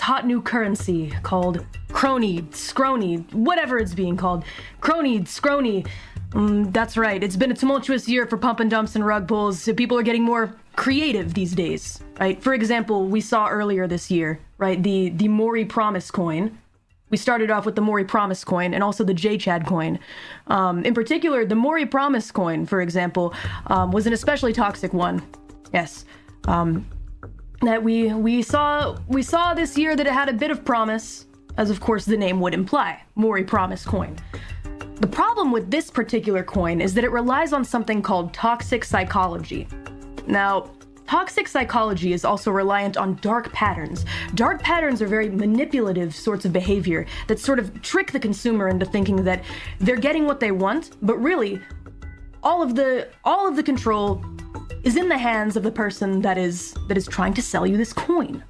hot new currency called Kronii, Scronii, whatever it's being called. Kronii, Scronii. That's right. It's been a tumultuous year for pump and dumps and rug pulls. So people are getting more creative these days, right? For example, we saw earlier this year, right, the Mori Promise coin. We started off with the Mori Promise coin and also the JChad coin. In particular, the Mori Promise coin, for example, was an especially toxic one. Yes. That we saw this year that it had a bit of promise, as of course the name would imply, Mori Promise coin. The problem with this particular coin is that it relies on something called toxic psychology. Now, toxic psychology is also reliant on dark patterns. Dark patterns are very manipulative sorts of behavior that sort of trick the consumer into thinking that they're getting what they want, but really, all of the control is in the hands of the person that is trying to sell you this coin.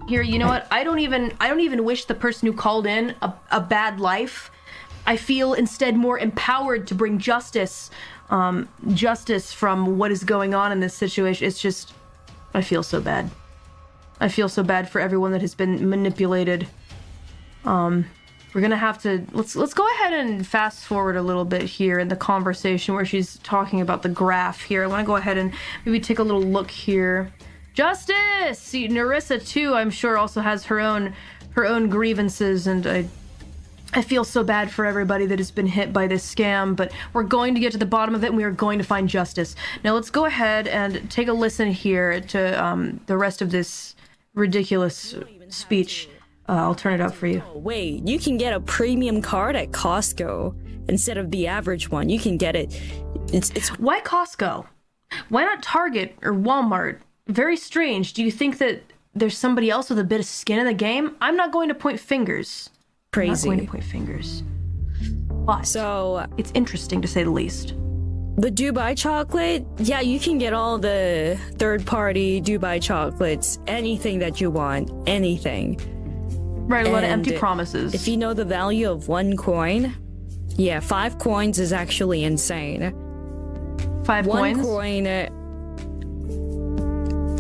Here, you know what? I don't even wish the person who called in a bad life. I feel instead more empowered to bring justice from what is going on in this situation. It's just, I feel so bad. I feel so bad for everyone that has been manipulated. We're gonna have to, let's go ahead and fast forward a little bit here in the conversation where she's talking about the graph here. I wanna go ahead and maybe take a little look here. Justice! See, Narissa too, I'm sure also has her own grievances, and I feel so bad for everybody that has been hit by this scam, but we're going to get to the bottom of it and we are going to find justice. Now let's go ahead and take a listen here to the rest of this ridiculous speech. I'll turn it up for you. Wait, you can get a premium card at Costco instead of the average one. You can get it. It's Why Costco? Why not Target or Walmart? Very strange. Do you think that there's somebody else with a bit of skin in the game? I'm not going to point fingers. crazy. I'm not going to point fingers. But so it's interesting to say the least. The Dubai chocolate, yeah, you can get all the third-party Dubai chocolates, anything that you want, anything. Right, a lot of empty promises. If you know the value of one coin, yeah, 5 coins is actually insane. 5 coins? One coin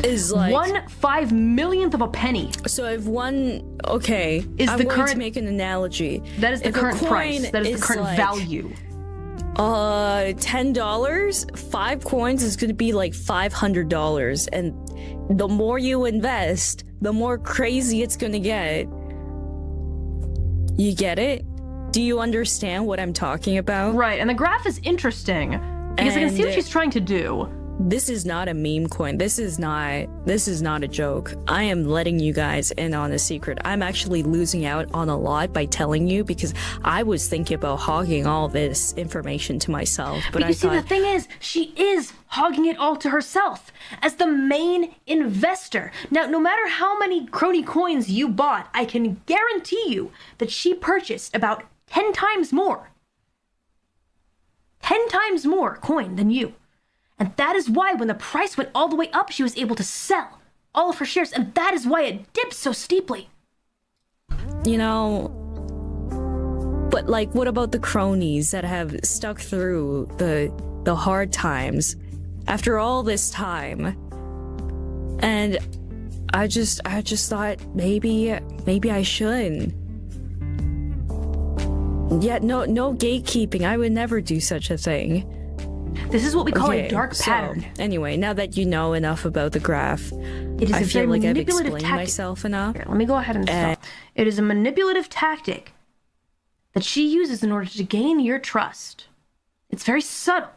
is like 1/5 millionth of a penny. So if one, okay, is I'm the going current, to make an analogy. That is the current price. That is the current like, value. $10, 5 coins is going to be like $500, and the more you invest, the more crazy it's going to get. You get it? Do you understand what I'm talking about? Right, and the graph is interesting because I can see what she's trying to do. This is not a meme coin. This is not a joke. I am letting you guys in on a secret. I'm actually losing out on a lot by telling you, because I was thinking about hogging all this information to myself. But you see, the thing is, she is hogging it all to herself as the main investor. Now, no matter how many Kronii coins you bought, I can guarantee you that she purchased about 10 times more. 10 times more coin than you. And that is why when the price went all the way up, she was able to sell all of her shares, and that is why it dipped so steeply. You know, but like, what about the cronies that have stuck through the hard times after all this time? And I just thought maybe I should. Yeah, no gatekeeping. I would never do such a thing. This is what we call a dark pattern. So, anyway, now that you know enough about the graph, it is I feel like I've manipulative explained tactic. myself enough. Here, let me go ahead and stop. It is a manipulative tactic that she uses in order to gain your trust. It's very subtle.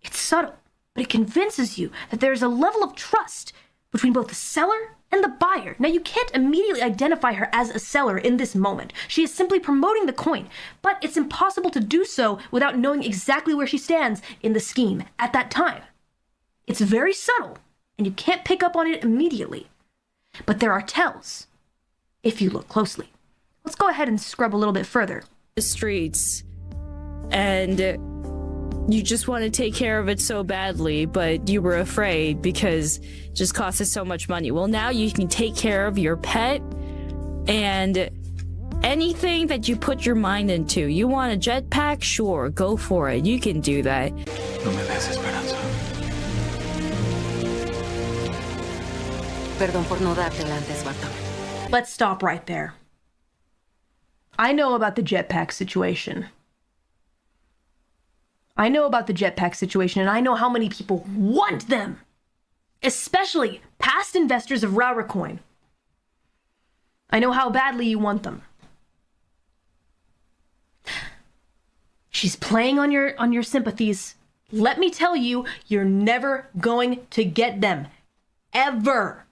It's subtle, but it convinces you that there is a level of trust between both the seller and the buyer. Now, you can't immediately identify her as a seller in this moment. She is simply promoting the coin, but it's impossible to do so without knowing exactly where she stands in the scheme at that time. It's very subtle, and you can't pick up on it immediately. But there are tells, if you look closely. Let's go ahead and scrub a little bit further. The streets, and you just want to take care of it so badly, but you were afraid because it just cost us so much money. Well, now you can take care of your pet and anything that you put your mind into. You want a jetpack? Sure, go for it. You can do that. No me des esperanza. Perdón por no dártela antes, Barton. Let's stop right there. I know about the jetpack situation. I know about the jetpack situation, and I know how many people want them. Especially past investors of Ouro Kronii. I know how badly you want them. She's playing on your sympathies. Let me tell you, you're never going to get them. Ever.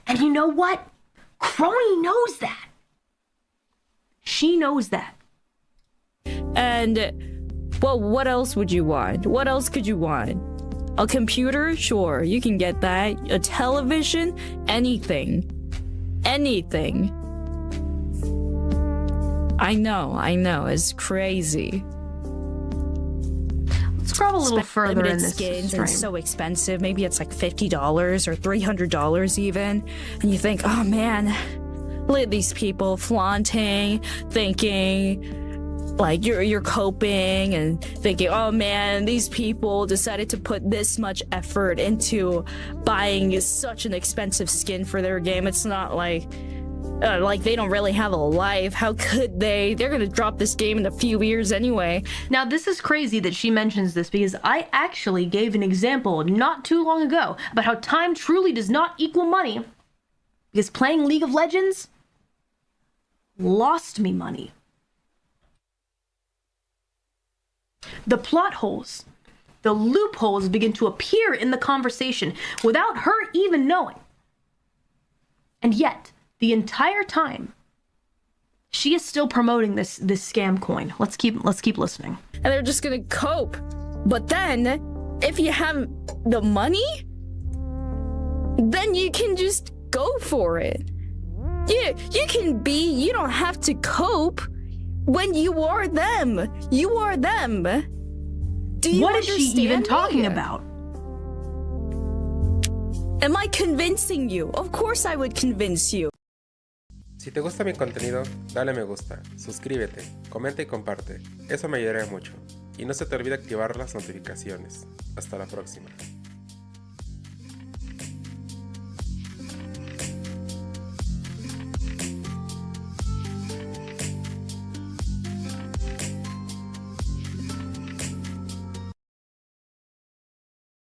And you know what? Kronii knows that. She knows that. And, well, what else would you want? What else could you want? A computer? Sure, you can get that. A television? Anything. Anything. I know, it's crazy. Let's scroll a little further in Limited this skins stream. and so expensive. Maybe it's like $50 or $300 even. And you think, oh man, look at these people flaunting, thinking like you're coping and thinking, oh man, these people decided to put this much effort into buying such an expensive skin for their game. It's not like they don't really have a life. How could they? They're gonna drop this game in a few years anyway. Now, this is crazy that she mentions this because I actually gave an example not too long ago about how time truly does not equal money because playing League of Legends lost me money. The plot holes, the loopholes begin to appear in the conversation without her even knowing. And yet, the entire time, she is still promoting this scam coin. Let's keep listening. And they're just gonna cope. But then, if you have the money, then you can just go for it. You don't have to cope when you are them. You are them. Do you What is she even understand talking me? about? Am I convincing you? Of course I would convince you. Si te gusta mi contenido, dale me gusta, suscríbete, comenta y comparte. Eso me ayudaría mucho. Y no se te olvide activar las notificaciones. Hasta la próxima.